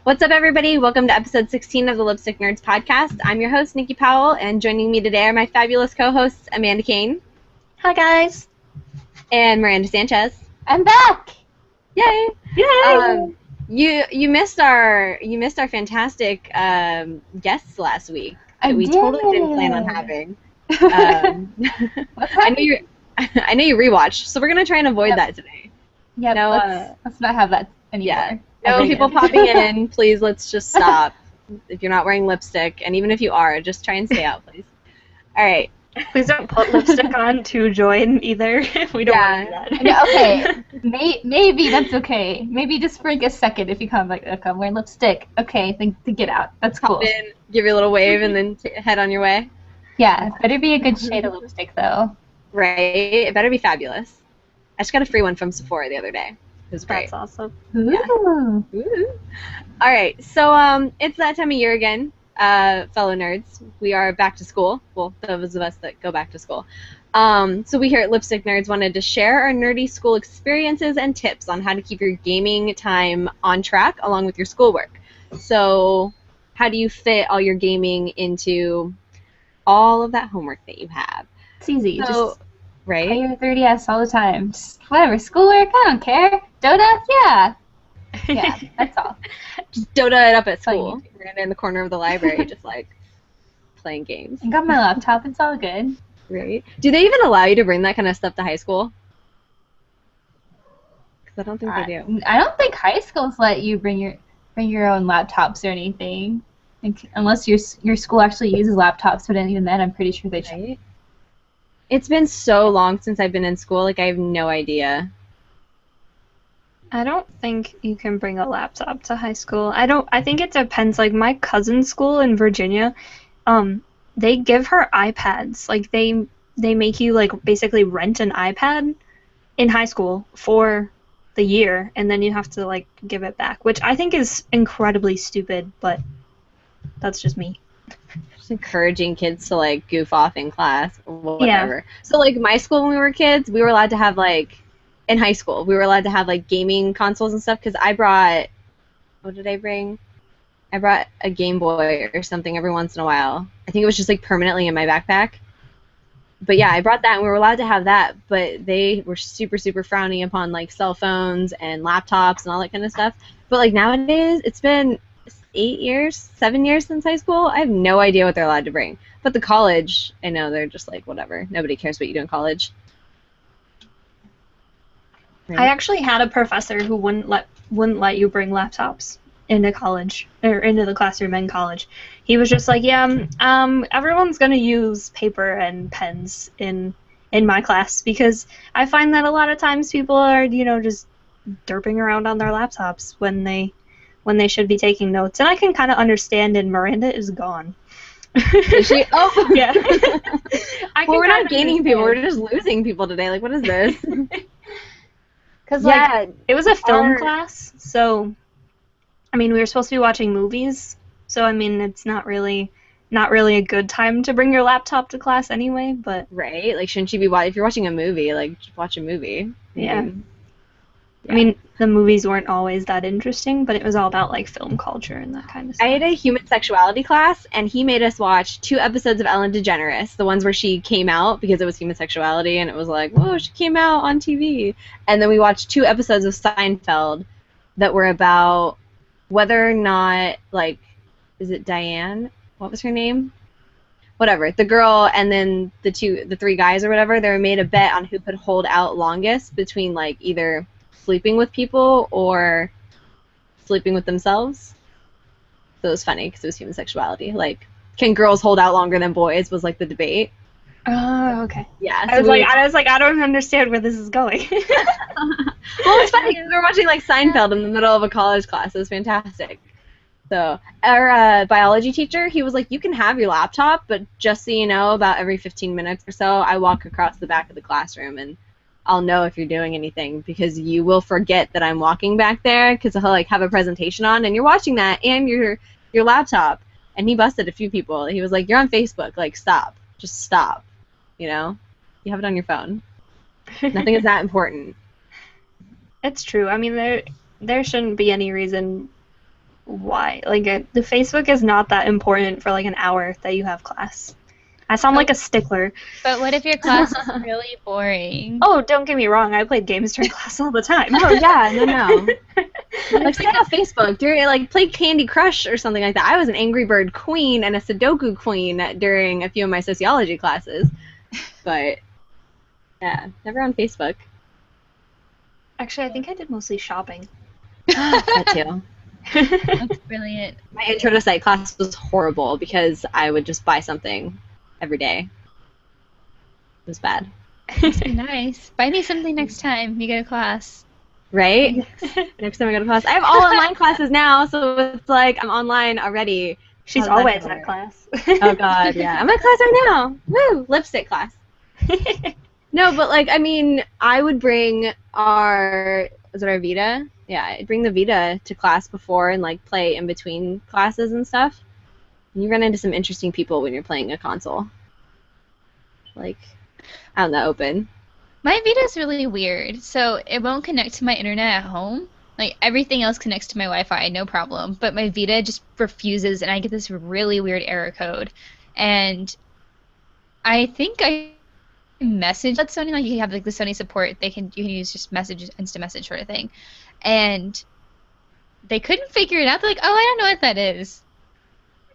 What's up, everybody? Welcome to episode 16 of the Lipstick Nerds podcast. I'm your host, Nikki Powell, and joining me today are my fabulous co-hosts, Amanda Kane. Hi, guys. And Miranda Sanchez. I'm back. Yay! Yay! You missed our fantastic guests last week that we totally didn't plan on having. I know you rewatched, so we're gonna try and avoid that today. Yeah, let's not have that anymore. Yeah. No people popping in. Please, let's just stop. If you're not wearing lipstick, and even if you are, just try and stay out, please. All right. Please don't put lipstick on to join either. We don't want to do that. Yeah, okay. Maybe that's okay. Maybe just for like a second if you come like, okay, I'm wearing lipstick. Okay, then get out. That's cool. Pop in, give you a little wave, and then head on your way. Yeah, better be a good shade of lipstick though. Right. It better be fabulous. I just got a free one from Sephora the other day. It was great. That's awesome. Ooh. Yeah. Ooh. All right. So it's that time of year again. Fellow nerds, we are back to school. Well, those of us that go back to school. So we here at Lipstick Nerds wanted to share our nerdy school experiences and tips on how to keep your gaming time on track along with your schoolwork. So how do you fit all your gaming into all of that homework that you have? It's easy. So, just right? play your 3DS all the time. Just whatever. Schoolwork, I don't care. Dota, yeah. Yeah, that's all. Just Dota it up at school. We're in the corner of the library, just like playing games. I got my laptop. It's all good. Right? Do they even allow you to bring that kind of stuff to high school? Because I don't think they do. I don't think high schools let you bring your own laptops or anything, unless your school actually uses laptops. But even then, I'm pretty sure they should. Right? It's been so long since I've been in school. Like, I have no idea. I don't think you can bring a laptop to high school. I think it depends. Like my cousin's school in Virginia, they give her iPads. Like they make you like basically rent an iPad in high school for the year, and then you have to like give it back, which I think is incredibly stupid, but that's just me. Just encouraging kids to like goof off in class or whatever. Yeah. So like my school when we were kids, we were allowed to have like in high school, we were allowed to have, like, gaming consoles and stuff, because I brought, what did I bring? I brought a Game Boy or something every once in a while. I think it was just, like, permanently in my backpack. But, yeah, I brought that, and we were allowed to have that, but they were super, super frowning upon, like, cell phones and laptops and all that kind of stuff. But, like, nowadays, it's been 7 years since high school. I have no idea what they're allowed to bring. But the college, I know, they're just, like, whatever. Nobody cares what you do in college. Right. I actually had a professor who wouldn't let you bring laptops into college or into the classroom in college. He was just like, yeah, everyone's gonna use paper and pens in my class because I find that a lot of times people are just derping around on their laptops when they should be taking notes, and I can kind of understand. And Miranda is gone. Is she? Oh yeah. Well, we're not gaining people; we're just losing people today. Like, what is this? Because, like, it was a film class, so, I mean, we were supposed to be watching movies, so, I mean, it's not really a good time to bring your laptop to class anyway, but... Right? Like, shouldn't you be if you're watching a movie, like, just watch a movie. Yeah. I mean, the movies weren't always that interesting, but it was all about, like, film culture and that kind of stuff. I had a human sexuality class, and he made us watch 2 episodes of Ellen DeGeneres, the ones where she came out because it was human sexuality, and it was like, whoa, she came out on TV. And then we watched 2 episodes of Seinfeld that were about whether or not, like, is it Diane? What was her name? Whatever. The girl and then the 3 guys or whatever, they made a bet on who could hold out longest between, like, either sleeping with people or sleeping with themselves. So it was funny because it was human sexuality. Like, can girls hold out longer than boys was like the debate. Oh, okay. Yeah. So I was like, I don't understand where this is going. Well, it's funny because we were watching like Seinfeld in the middle of a college class. It was fantastic. So our biology teacher, he was like, you can have your laptop, but just so you know, about every 15 minutes or so, I walk across the back of the classroom and I'll know if you're doing anything because you will forget that I'm walking back there because I'll like have a presentation on and you're watching that and your laptop. And he busted a few people. He was like, you're on Facebook. Like, stop. Just stop. You know? You have it on your phone. Nothing is that important. It's true. I mean, there shouldn't be any reason why. Like, the Facebook is not that important for, like, an hour that you have class. I sound like a stickler. But what if your class is really boring? Oh, don't get me wrong. I played games during class all the time. Oh, yeah, no. Like, stay on Facebook. Play Candy Crush or something like that. I was an Angry Bird queen and a Sudoku queen during a few of my sociology classes. But, yeah, never on Facebook. Actually, I think I did mostly shopping. That too. That's brilliant. My intro to psych class was horrible because I would just buy something every day. It was bad. Nice. Buy me something next time you go to class. Right? Next time I go to class. I have all online classes now, so it's like I'm online already. She's always at class. Oh, God, yeah. I'm at class right now. Woo! Lipstick class. No, but, like, I mean, I would bring our Vita? Yeah, I'd bring the Vita to class before and, like, play in between classes and stuff. And you run into some interesting people when you're playing a console. Like, out in the open. My Vita's really weird, so it won't connect to my internet at home. Like, everything else connects to my Wi-Fi, no problem. But my Vita just refuses, and I get this really weird error code. And I think I messaged Sony, like, you have, like, the Sony support. You can use just message, instant message sort of thing. And they couldn't figure it out. They're like, oh, I don't know what that is.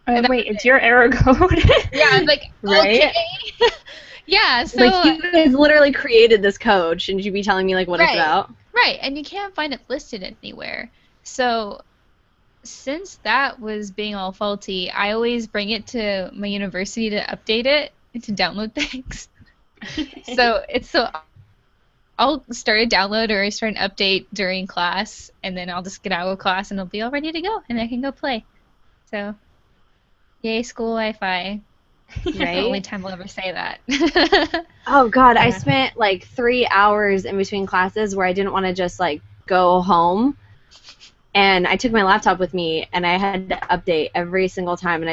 Wait, it's your error code? Yeah, I was like, Right? okay. Yeah, so... Like, you guys literally created this code. Shouldn't you be telling me, like, what it's about? Right, and you can't find it listed anywhere. So, since that was being all faulty, I always bring it to my university to update it and to download things. I'll start a download or start an update during class, and then I'll just get out of class and it'll be all ready to go, and I can go play. So, yay, school Wi-Fi. Right? The only time I'll ever say that. Oh, God, Yeah. I spent, like, 3 hours in between classes where I didn't want to just, like, go home. And I took my laptop with me, and I had to update every single time. And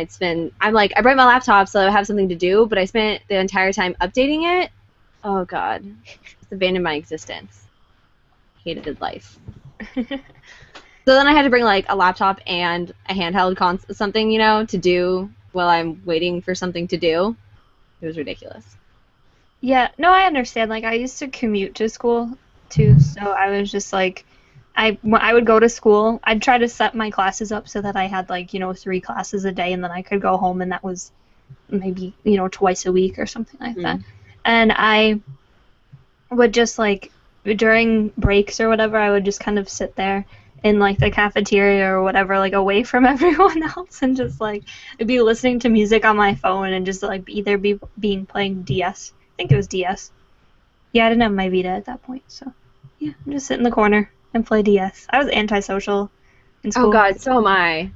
I brought my laptop so I have something to do, but I spent the entire time updating it. Oh, God. It's abandoned my existence. Hated life. So then I had to bring, like, a laptop and a handheld something, to do while I'm waiting for something to do. It was ridiculous. Yeah, no, I understand. Like, I used to commute to school, too, so I was just, like, I would go to school. I'd try to set my classes up so that I had, like, 3 classes a day, and then I could go home, and that was maybe, twice a week or something like that. And I would just, like, during breaks or whatever, I would just kind of sit there in, like, the cafeteria or whatever, like, away from everyone else, and just, like, I'd be listening to music on my phone and just, like, playing DS. I think it was DS. Yeah, I didn't have my Vita at that point, so yeah, I'm just sit in the corner and play DS. I was antisocial in school. Oh, God, so am I.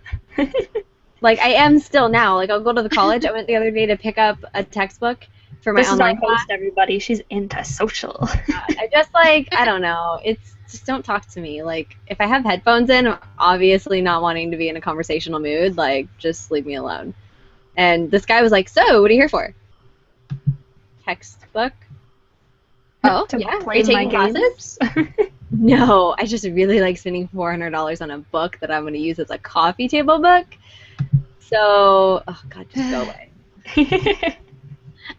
Like, I am still now. Like, I'll go to the college. I went the other day to pick up a textbook for my This online is our host, everybody. She's antisocial. I just, like, I don't know. It's just don't talk to me. Like, if I have headphones in, I'm obviously not wanting to be in a conversational mood. Like, just leave me alone. And this guy was like, so, what are you here for? Textbook? Oh, to yeah. Are play you my taking classes? games. No, I just really like spending $400 on a book that I'm going to use as a coffee table book. So, oh, God, just go away.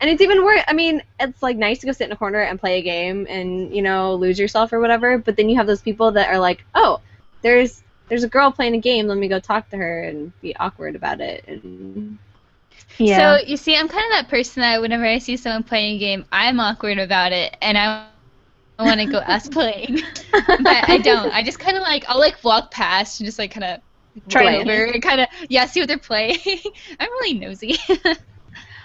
And it's even worse. I mean, it's, like, nice to go sit in a corner and play a game and, lose yourself or whatever. But then you have those people that are like, oh, there's a girl playing a game. Let me go talk to her and be awkward about it. And Yeah. So, you see, I'm kind of that person that whenever I see someone playing a game, I'm awkward about it, and I want to go ask playing. But I don't. I just kind of, like, I'll, like, walk past and just, like, kind of try over and kind of, see what they're playing. I'm really nosy.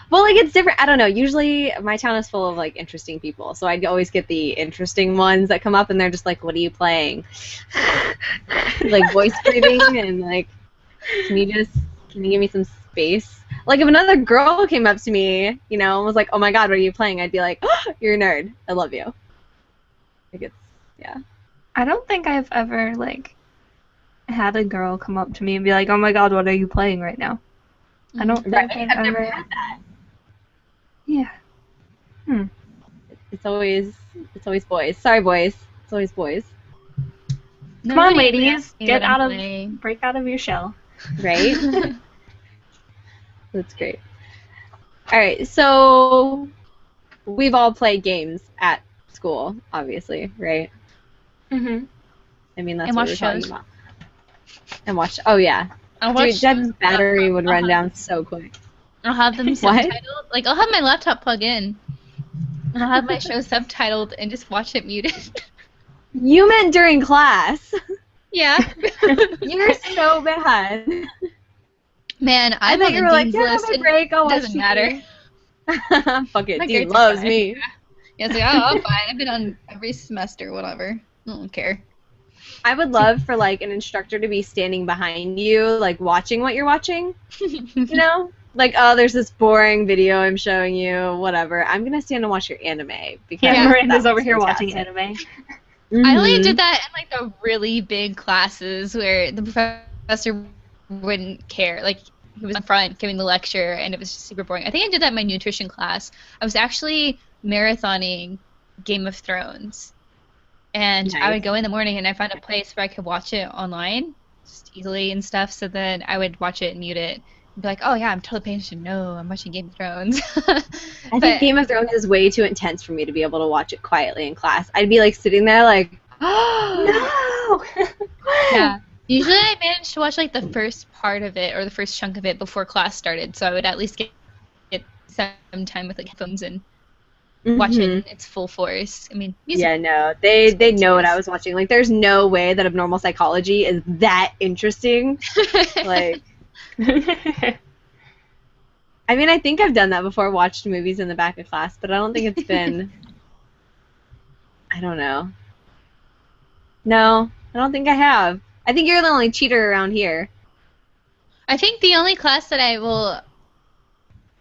well, like, it's different. I don't know. Usually my town is full of, like, interesting people. So I always get the interesting ones that come up, and they're just like, what are you playing? Like, voice breathing and, like, can you give me some space? Like, if another girl came up to me, and was like, oh my God, what are you playing? I'd be like, oh, you're a nerd. I love you. Like, it's, yeah. I don't think I've ever, like, had a girl come up to me and be like, oh my God, what are you playing right now? I don't think I've never ever had that. Yeah. It's always boys. Sorry, boys. It's always boys. Come on, Nobody ladies, asked me get what I'm out of, playing. break out of your shell. Right? That's great. All right, so we've all played games at school, obviously, right? Mhm. I mean, that's And what watch we're talking shows. about. And watch. Oh yeah, I'll watch dude, Deb's shows. battery would run Uh-huh. down so quick. I'll have them What? subtitled. Like, I'll have my laptop plug in. And I'll have my show subtitled and just watch it muted. You meant during class. Yeah. You're so bad. Man, I I'm thought on you the were like, dean's yeah, have list. a It break. I'll watch doesn't TV. matter. Fuck it, My Dean grades are loves fine. me. Yeah, it's like, oh, I'm fine. I've been on every semester, whatever. I don't care. I would love for like an instructor to be standing behind you, like watching what you're watching. You know, like, oh, there's this boring video I'm showing you, whatever. I'm gonna stand and watch your anime because Yeah, Yeah. Miranda's that over was here watching fantastic. anime. I only Mhm. did that in like the really big classes where the professor wouldn't care. Like he was in front giving the lecture and it was just super boring. I think I did that in my nutrition class. I was actually marathoning Game of Thrones. And I Nice. would go in the morning and I found a place where I could watch it online just easily and stuff. So then I would watch it and mute it and be like, oh yeah, I'm totally paying attention. No, I'm watching Game of Thrones. I think Game of Thrones is way too intense for me to be able to watch it quietly in class. I'd be like sitting there like, No. Yeah. Usually I managed to watch like the first part of it or the first chunk of it before class started, so I would at least get some time with like headphones and watch it in its full force. I mean, music. Yeah, no, they know what I was watching. Like, there's no way that Abnormal Psychology is that interesting. Like, I mean, I think I've done that before, watched movies in the back of class, but I don't think it's been. I don't know. No, I don't think I have. I think you're the only cheater around here. I think the only class that I will,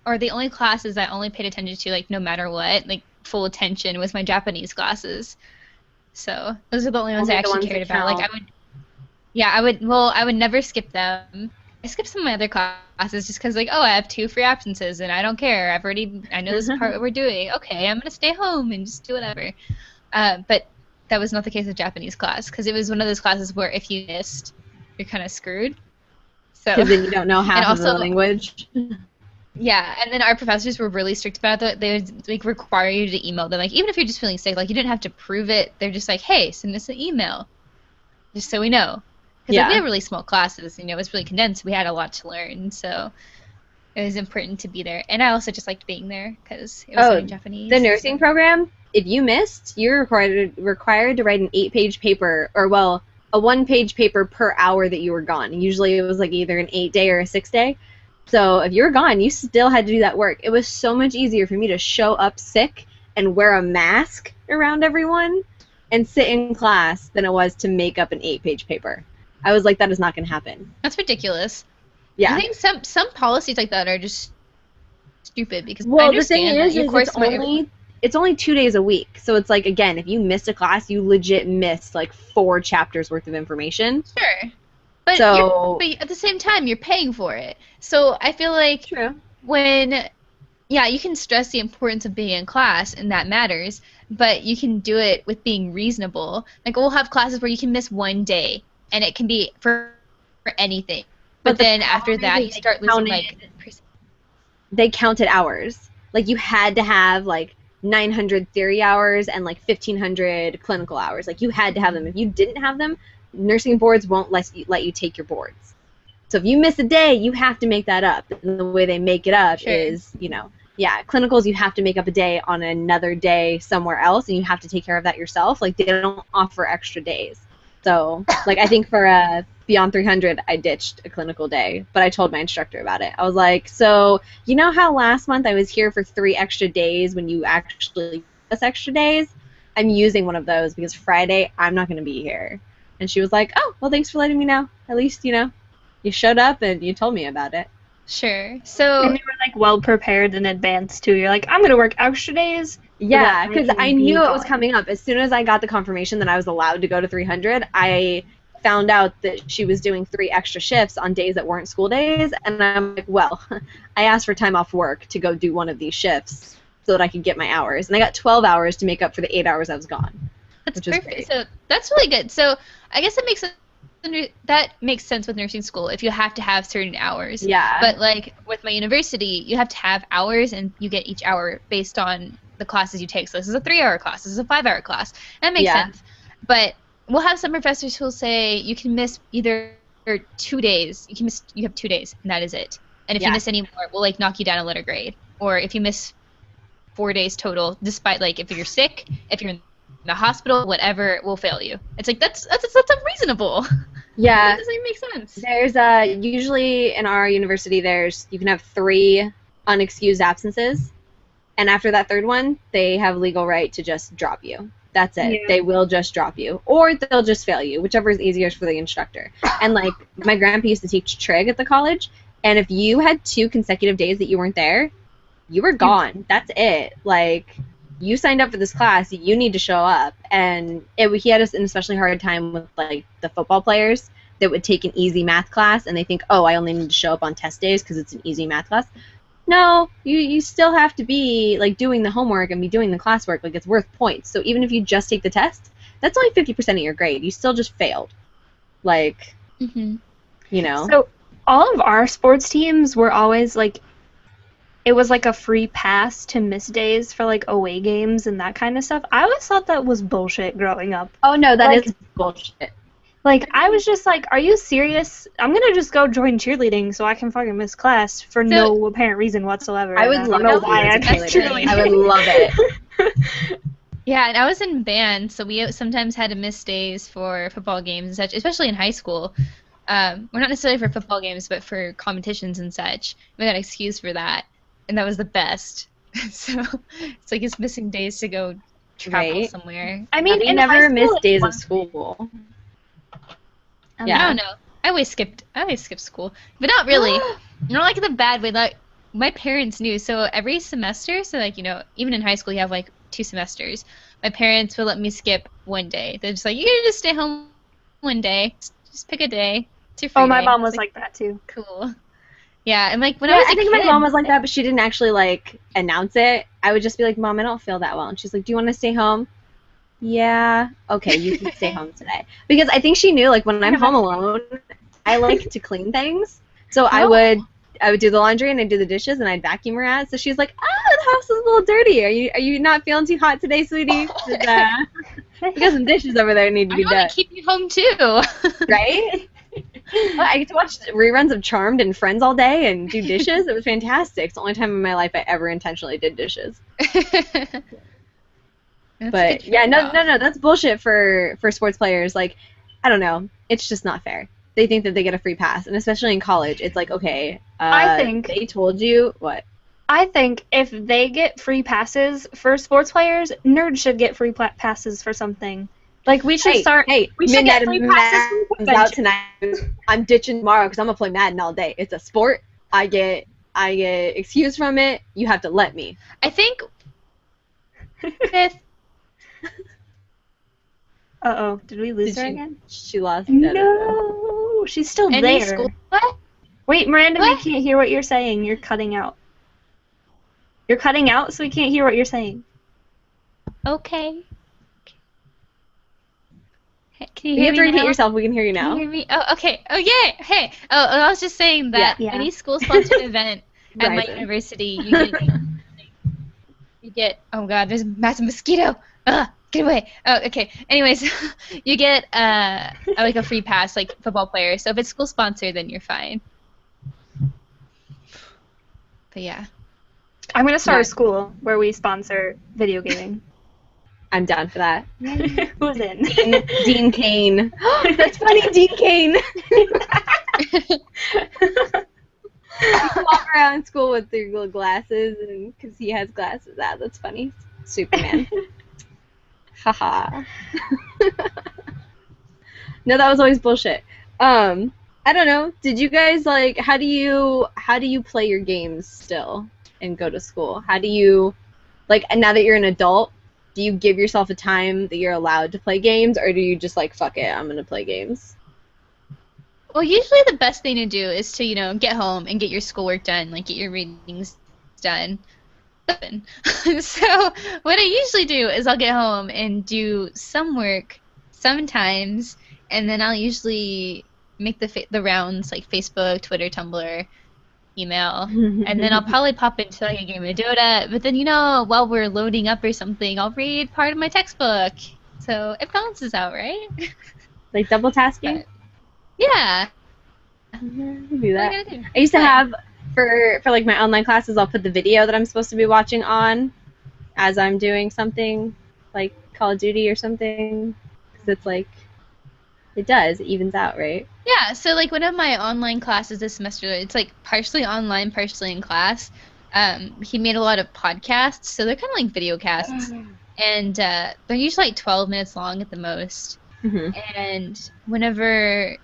or the only classes I only paid attention to, like no matter what, like full attention, was my Japanese classes. So those are the only ones Only I the actually ones cared that about. Like count. I would, yeah, I would. Well, I would never skip them. I skipped some of my other classes just because, like, oh, I have 2 free absences and I don't care. I know this is part what we're doing. Okay, I'm gonna stay home and just do whatever. But that was not the case with Japanese class because it was one of those classes where if you missed, you're kind of screwed. So Because then you don't know half And of the also- language. yeah, and then our professors were really strict about it. They would like require you to email them, like even if you're just feeling sick, like you didn't have to prove it. They're just like, hey, send us an email, just so we know. Because Yeah. like, we had really small classes, it was really condensed. We had a lot to learn, so it was important to be there. And I also just liked being there because it was Oh, learning Japanese. The nursing program, if you missed, you're required to write an 8-page paper, or well, a 1-page paper per hour that you were gone. Usually it was like either an 8-day or a 6-day. So if you were gone, you still had to do that work. It was so much easier for me to show up sick and wear a mask around everyone and sit in class than it was to make up an 8-page paper. I was like, that is not going to happen. That's ridiculous. Yeah. I think some policies like that are just stupid because I Well, the thing understand that is your course might- it's only 2 days a week. So it's like, again, if you missed a class, you legit missed like 4 chapters worth of information. Sure. But, So- but at the same time, you're paying for it. So I feel like True. when, yeah, you can stress the importance of being in class, and that matters, but you can do it with being reasonable. Like, we'll have classes where you can miss 1 day, and it can be for anything. But the then after problem that, is you they start losing, counted- like, They counted hours. Like, you had to have like 900 theory hours and like 1,500 clinical hours. Like, you had to have them. If you didn't have them, nursing boards won't let you take your boards. So if you miss a day, you have to make that up. And the way they make it up Sure. is, yeah, clinicals, you have to make up a day on another day somewhere else, and you have to take care of that yourself. Like, they don't offer extra days. So, like, I think for Beyond 300, I ditched a clinical day, but I told my instructor about it. I was like, so, you know how last month I was here for 3 extra days when you actually gave us extra days? I'm using one of those because Friday I'm not going to be here. And she was like, oh, well, thanks for letting me know. At least, you showed up and you told me about it. Sure. So, And you were like well prepared in advance too. You're like, I'm gonna work extra days. Yeah, that I because can I be knew it was gone. coming up. As soon as I got the confirmation that I was allowed to go to 300, I found out that she was doing 3 extra shifts on days that weren't school days, and I'm like, well, I asked for time off work to go do one of these shifts so that I could get my hours, and I got 12 hours to make up for the 8 hours I was gone. That's which is perfect. great. So that's really good. So I guess that makes sense with nursing school if you have to have certain hours. Yeah. But like with my university, you have to have hours, and you get each hour based on the classes you take. So this is a 3-hour class. This is a 5-hour class. That makes Yeah. sense. But we'll have some professors who'll say you can miss either 2 days. You have 2 days, and that is it. And if you Yeah. miss any more, we'll like knock you down a letter grade. Or if you miss 4 days total, despite like if you're sick, if you're in the hospital, whatever, will fail you. It's like that's unreasonable. Yeah. That doesn't even make sense. There's usually in our university you can have 3 unexcused absences, and after that 3rd one, they have legal right to just drop you. That's it. Yeah. They will just drop you, or they'll just fail you, whichever is easiest for the instructor. And like my grandpa used to teach trig at the college, and if you had 2 consecutive days that you weren't there, you were gone. That's it. Like, you signed up for this class, you need to show up. And he had an especially hard time with like the football players that would take an easy math class and they think, oh, I only need to show up on test days because it's an easy math class. No, you still have to be like doing the homework and be doing the classwork. Like, it's worth points. So even if you just take the test, that's only 50% of your grade. You still just failed. Like, you know. So all of our sports teams were always like, it was like a free pass to miss days for like away games and that kind of stuff. I always thought that was bullshit growing up. Oh no, that Like- is bullshit. Like, I was just like, are you serious? I'm gonna just go join cheerleading so I can fucking miss class for no apparent reason whatsoever. I would and love don't know to why be I a picked cheerleader. cheerleading. I would love it. Yeah, and I was in band, so we sometimes had to miss days for football games and such, especially in high school. Well, not necessarily for football games, but for competitions and such. We got an excuse for that, and that was the best. So it's like it's missing days to go travel Right. somewhere. I mean, We in never high school, missed it's days fun. of school. I don't know. I always skipped school, but not really. Not like in a bad way. Like my parents knew, so every semester, so like even in high school, you have like 2 semesters. My parents would let me skip one day. They're just like, you can just stay home one day. Just pick a day. It's your free Oh, my day. mom It's was like that too. cool. Yeah, and like when Yeah, I was I a think kid, my mom was like that, but she didn't actually like announce it. I would just be like, Mom, I don't feel that well. And she's like, do you want to stay home? Yeah. Okay, you can stay home today. Because I think she knew, like, when I'm home alone, I like to clean things. So I would do the laundry and I'd do the dishes and I'd vacuum her out. So she's like, the house is a little dirty. Are you not feeling too hot today, sweetie? We got some dishes over there that need to I be want done. to keep you home too. Right? Well, I get to watch reruns of Charmed and Friends all day and do dishes. It was fantastic. It's the only time in my life I ever intentionally did dishes. But yeah, no, that's bullshit for sports players. Like, I don't know, it's just not fair. They think that they get a free pass, and especially in college, it's like, okay, I think they told you what. I think if they get free passes for sports players, nerds should get free passes for something. Like, we should start. Hey, we should Midnight get free of passes for Madden's out tonight. I'm ditching tomorrow because I'm gonna play Madden all day. It's a sport. I get excused from it. You have to let me. I think with Uh-oh, did we lose Did her she- again? She lost. No, she's still any there. school, what? Wait, Miranda, What? we can't hear what you're saying. You're cutting out. You're cutting out, so we can't hear what you're saying. Okay. Hey, can you You hear have to me repeat now? yourself. We can hear you Can now. you hear me? Oh, okay. Oh, yeah. Hey. Oh, I was just saying that Yeah. any school-sponsored event at my Ryzen. university, you get. Oh God, there's a massive mosquito. Ugh, get away. Oh, okay. Anyways, you get like a free pass, like football players. So if it's school-sponsored, then you're fine. But yeah. I'm gonna start a Nice. school where we sponsor video gaming. I'm down for that. Who's in? Dean Kane. That's funny, Dean Kane. You walk around school with your little glasses, and because he has glasses. That's funny. Superman. Haha. No, that was always bullshit. I don't know. Did you guys like? How do you play your games still and go to school? How do you like? And now that you're an adult, do you give yourself a time that you're allowed to play games, or do you just like, fuck it, I'm gonna play games? Well, usually the best thing to do is to, get home and get your schoolwork done, like get your readings done. open. So what I usually do is I'll get home and do some work sometimes, and then I'll usually make the rounds like Facebook, Twitter, Tumblr, email, and then I'll probably pop into like a game of Dota. But then while we're loading up or something, I'll read part of my textbook. So it balances out, right? Like double tasking? But, yeah. Do that. I used to have for like my online classes, I'll put the video that I'm supposed to be watching on as I'm doing something like Call of Duty or something, because it's like it evens out, right? Yeah, so like one of my online classes this semester, it's like partially online, partially in class. He made a lot of podcasts, so they're kind of like video casts, and they're usually like 12 minutes long at the most. And whenever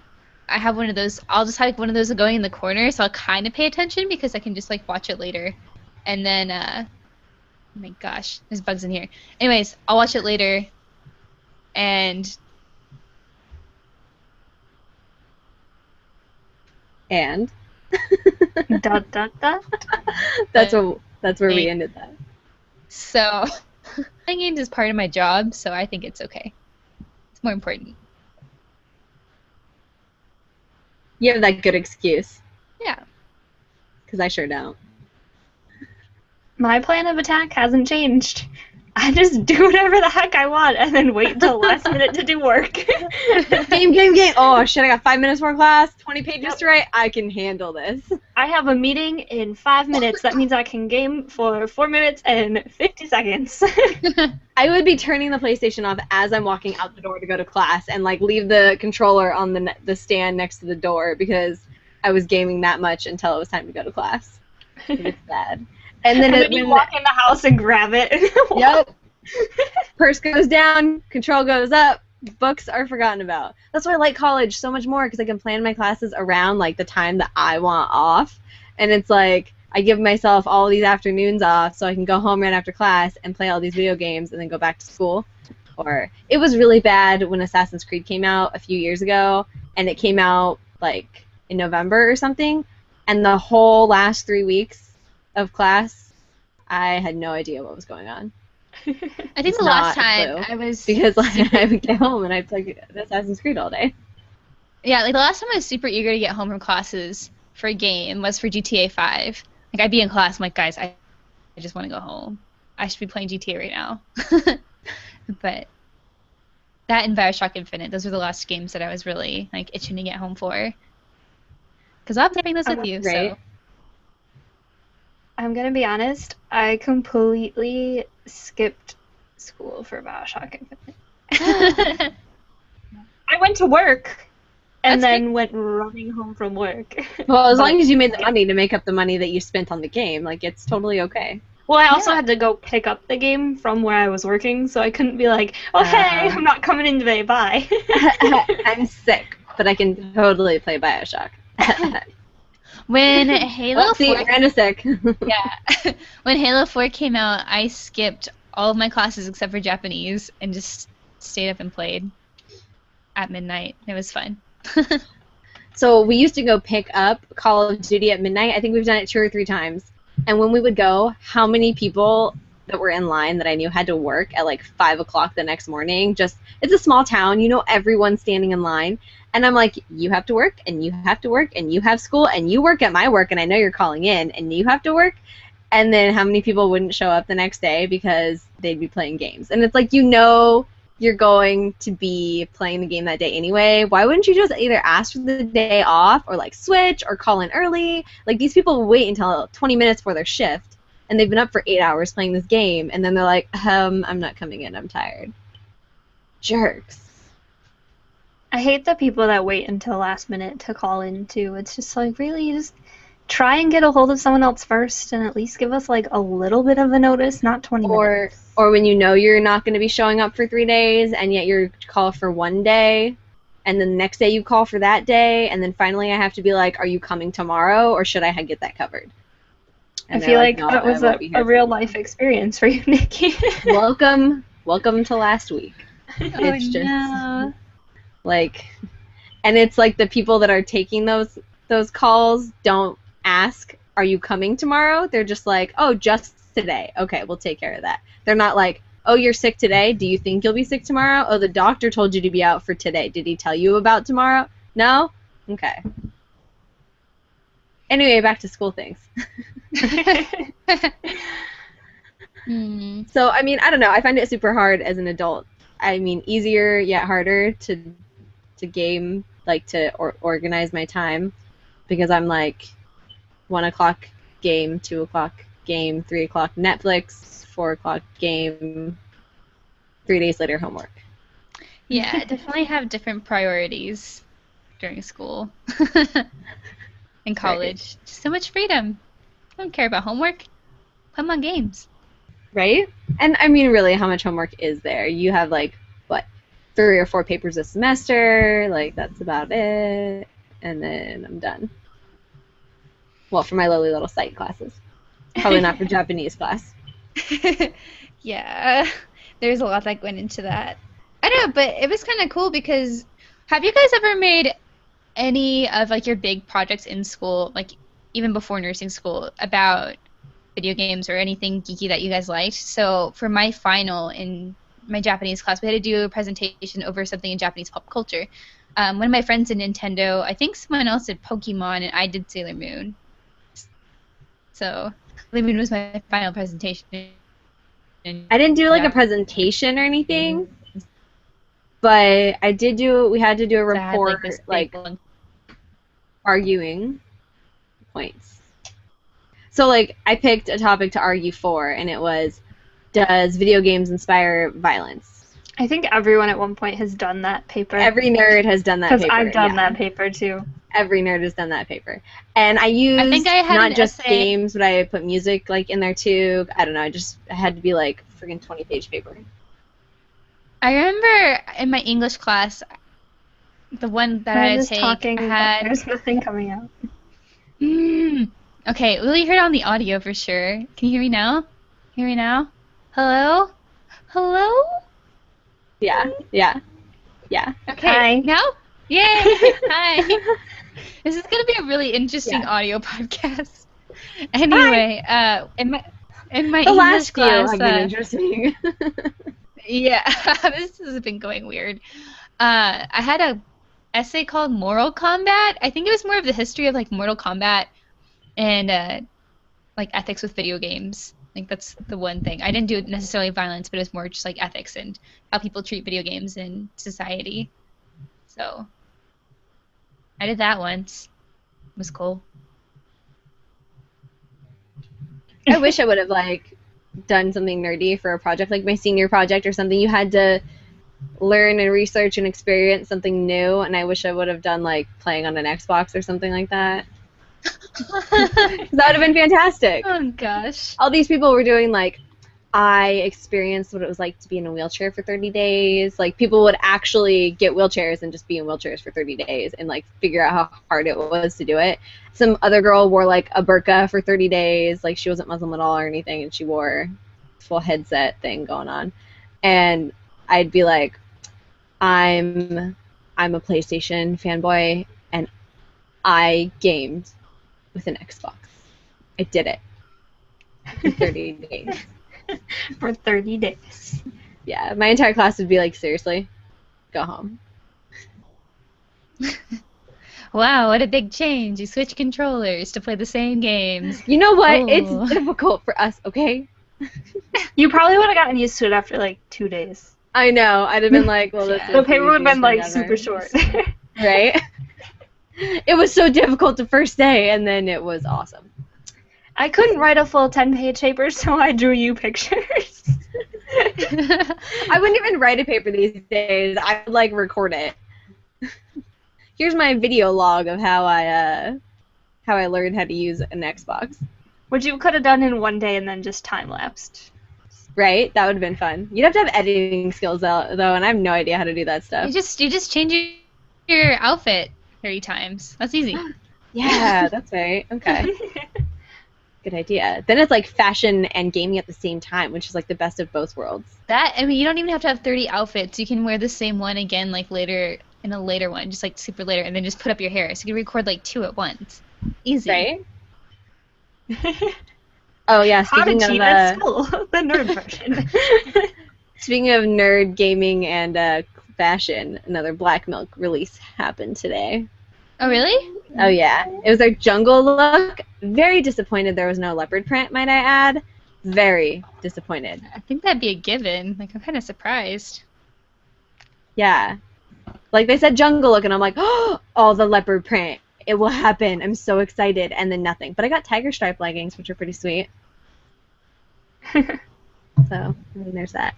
I have one of those, I'll just have like one of those going in the corner, so I'll kind of pay attention because I can just like watch it later. And then, oh my gosh, there's bugs in here. Anyways, I'll watch it later, and dot dot dot. That's where we ended that. So playing games is part of my job, so I think it's okay. It's more important. You have that good excuse. Yeah. Because I sure don't. My plan of attack hasn't changed. I just do whatever the heck I want and then wait until last minute to do work. Game. Oh, shit, I got 5 minutes more class, 20 pages to write. I can handle this. I have a meeting in 5 minutes. That means I can game for 4 minutes and 50 seconds. I would be turning the PlayStation off as I'm walking out the door to go to class and like leave the controller on the stand next to the door because I was gaming that much until it was time to go to class. It's bad. And then you walk in the house and grab it. Yep. Purse goes down, control goes up, books are forgotten about. That's why I like college so much more because I can plan my classes around like the time that I want off. And it's like I give myself all these afternoons off so I can go home right after class and play all these video games and then go back to school. Or it was really bad when Assassin's Creed came out a few years ago, and it came out like in November or something, and the whole last 3 weeks of class, I had no idea what was going on. I think the last time I was... Because like, I would get home and I'd play Assassin's Creed all day. Yeah, like the last time I was super eager to get home from classes for a game was for GTA 5. Like I'd be in class, I'm like, guys, I just want to go home. I should be playing GTA right now. But that and Bioshock Infinite, those were the last games that I was really like itching to get home for. Because I'll be taking this with you, right. So... I'm gonna be honest, I completely skipped school for Bioshock Infinite. I went to work and then went running home from work. Well, as long as you made the money to make up the money that you spent on the game, like it's totally okay. Well, I also had to go pick up the game from where I was working, so I couldn't be like, oh, hey, I'm not coming in today, bye. I'm sick, but I can totally play Bioshock. When Halo 4 Miranda's sick. Yeah. When Halo 4 came out, I skipped all of my classes except for Japanese and just stayed up and played at midnight. It was fun. So we used to go pick up Call of Duty at midnight. I think we've done it 2 or 3 times. And when we would go, how many people that were in line that I knew had to work at like 5 o'clock the next morning? Just, it's a small town. You know everyone's standing in line. And I'm like, you have to work, and you have to work, and you have school, and you work at my work, and I know you're calling in, and you have to work. And then how many people wouldn't show up the next day because they'd be playing games? And it's like, you know you're going to be playing the game that day anyway. Why wouldn't you just either ask for the day off or like switch or call in early? Like these people wait until 20 minutes for their shift, and they've been up for 8 hours playing this game, and then they're like, I'm not coming in, I'm tired. Jerks. I hate the people that wait until last minute to call in, too. It's just like, really, you just try and get a hold of someone else first and at least give us, like, a little bit of a notice, not 20 minutes. Or when you know you're not going to be showing up for 3 days and yet you're called for 1 day, and then the next day you call for that day, and then finally I have to be like, are you coming tomorrow, or should I get that covered? And I feel like no, that was a real-life experience for you, Nikki. Welcome to last week. It's just... No. Like, and it's like the people that are taking those calls don't ask, are you coming tomorrow? They're just like, oh, just today. Okay, we'll take care of that. They're not like, oh, you're sick today. Do you think you'll be sick tomorrow? Oh, the doctor told you to be out for today. Did he tell you about tomorrow? No? Okay. Anyway, back to school things. So, I mean, I don't know. I find it super hard as an adult. I mean, easier yet harder to game, like to organize my time, because I'm like 1 o'clock game, 2 o'clock game, 3 o'clock Netflix, 4 o'clock game, 3 days later homework. Yeah, I definitely have different priorities during school. In college. Just so much freedom. I don't care about homework. Play my games. Right? And I mean, really, how much homework is there? You have, like, what, 3 or 4 papers a semester? Like, that's about it. And then I'm done. Well, for my lowly little psych classes. Probably not for Japanese class. Yeah. There's a lot that went into that. I don't know, but it was kind of cool because have you guys ever made any of, like, your big projects in school, like, even before nursing school, about video games or anything geeky that you guys liked? So for my final in my Japanese class, we had to do a presentation over something in Japanese pop culture. One of my friends did Nintendo. I think someone else did Pokemon, and I did Sailor Moon. So Sailor Moon was my final presentation. I didn't do, like, a presentation or anything, but I did do, we had to do a report, so like arguing points. So, like, I picked a topic to argue for, and it was, does video games inspire violence? I think everyone at one point has done that paper. Every nerd has done that paper. Because I've done that paper, too. Every nerd has done that paper. And I used not just games, but I put music, like, in there, too. I don't know, I had to be, like, friggin' 20-page paper. I remember in my English class, the one that I take, talking, I had... There's nothing coming out. Okay, well, you heard it on the audio for sure. Can you hear me now? Hear me now? Hello? Hello? Yeah. Okay, Hi. now? Yay! Hi! This is going to be a really interesting audio podcast. Anyway, in my the English last class... few have been interesting. Yeah, this has been going weird. I had a essay called Mortal Kombat. I think it was more of the history of, like, Mortal Kombat and like ethics with video games. Like, that's the one thing. I didn't do necessarily violence, but it was more just like ethics and how people treat video games in society. So I did that once. It was cool. I wish I would have, like, done something nerdy for a project, like my senior project or something. You had to learn and research and experience something new, and I wish I would have done, like, playing on an Xbox or something like that. That would have been fantastic. Oh gosh. All these people were doing, like, I experienced what it was like to be in a wheelchair for 30 days. Like, people would actually get wheelchairs and just be in wheelchairs for 30 days and, like, figure out how hard it was to do it. Some other girl wore, like, a burqa for 30 days. Like, she wasn't Muslim at all or anything, and she wore a full headset thing going on. And I'd be like, I'm a PlayStation fanboy, and I gamed with an Xbox. I did it. For 30 days. For 30 days. Yeah, my entire class would be like, seriously? Go home. Wow, what a big change. You switch controllers to play the same games. You know what? Oh. It's difficult for us, okay? You probably would have gotten used to it after, like, 2 days. I know. I'd have been like, well, this is The paper would have been, like, ever. super short. Right? It was so difficult the first day, and then it was awesome. I couldn't write a full 10-page paper, so I drew you pictures. I wouldn't even write a paper these days. I would, like, record it. Here's my video log of how I learned how to use an Xbox. Which you could have done in 1 day and then just time-lapsed. Right? That would have been fun. You'd have to have editing skills, though, and I have no idea how to do that stuff. You just change your outfit 30 times. That's easy. Yeah, that's right. Okay. Good idea. Then it's like fashion and gaming at the same time, which is like the best of both worlds. I mean, you don't even have to have 30 outfits. You can wear the same one again, like, later, in a later one, just, like, super later, and then just put up your hair. So you can record, like, 2 at once. Easy. Right? Oh yeah, How to speaking cheat of at school, the nerd version. speaking of nerd gaming and fashion, another Black Milk release happened today. Oh, really? Oh yeah, it was our jungle look. Very disappointed there was no leopard print, might I add. Very disappointed. I think that'd be a given. Like, I'm kind of surprised. Yeah. Like they said jungle look and I'm like, oh, the leopard print. It will happen. I'm so excited. And then nothing. But I got tiger stripe leggings, which are pretty sweet. So, I mean, there's that.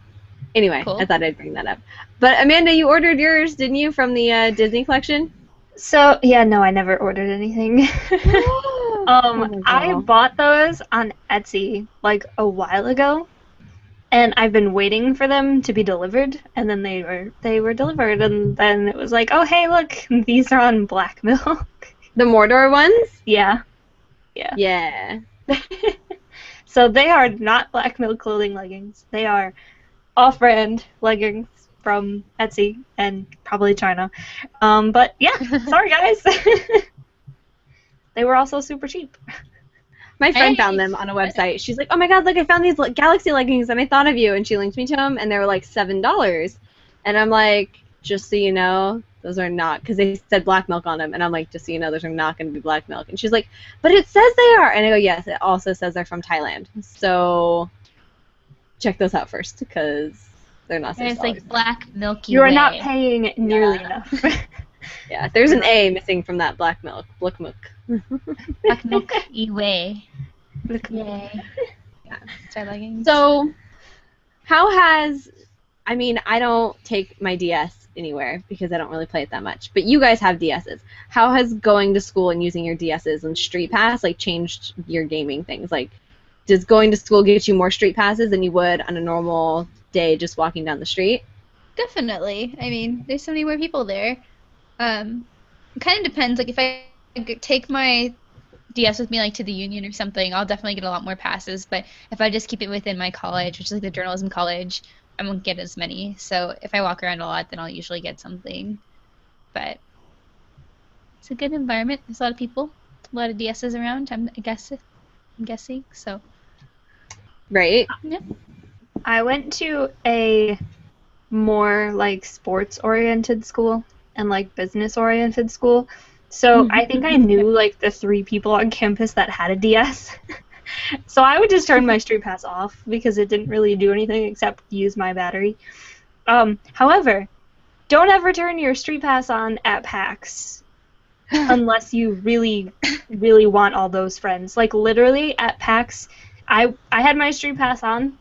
Anyway, Cool. I thought I'd bring that up. But Amanda, you ordered yours, didn't you, from the Disney collection? So, yeah, no, I never ordered anything. I bought those on Etsy like a while ago, and I've been waiting for them to be delivered, and then they were delivered, and then it was like, oh hey, look, these are on Black Milk. The Mordor ones? Yeah. Yeah. So they are not Black Milk clothing leggings. They are off-brand leggings from Etsy and probably China. But yeah, sorry guys. They were also super cheap. My friend found them on a website. She's like, oh my god, look, I found these Galaxy leggings and I thought of you. And she linked me to them and they were like $7. And I'm like, just so you know, those are not, because they said Black Milk on them. And I'm like, just so you know, those are not going to be Black Milk. And she's like, but it says they are. And I go, yes, it also says they're from Thailand. So check those out first because they're not $6. It's like Black Milky You are Way. not paying nearly enough. Yeah, there's an A missing from that Black Milk. Black Milk. Black Milky Way. Yay. Yeah. Star leggings. So, how has, I mean, I don't take my DS anywhere because I don't really play it that much, but you guys have DSs. How has going to school and using your DSs and Street Pass, like, changed your gaming things? Like, does going to school get you more Street Passes than you would on a normal day just walking down the street? Definitely. I mean, there's so many more people there. It kind of depends. Like, if I take my DS with me, like, to the union or something, I'll definitely get a lot more passes. But if I just keep it within my college, which is like the journalism college, I won't get as many. So if I walk around a lot, then I'll usually get something. But it's a good environment. There's a lot of people, a lot of DSs around. I'm guessing. So. Right. Yeah. I went to a more like sports-oriented school and like business-oriented school. So I think I knew like the 3 people on campus that had a DS. So I would just turn my Street Pass off because it didn't really do anything except use my battery. However, don't ever turn your Street Pass on at PAX unless you really, really want all those friends. Like literally at PAX, I had my Street Pass on.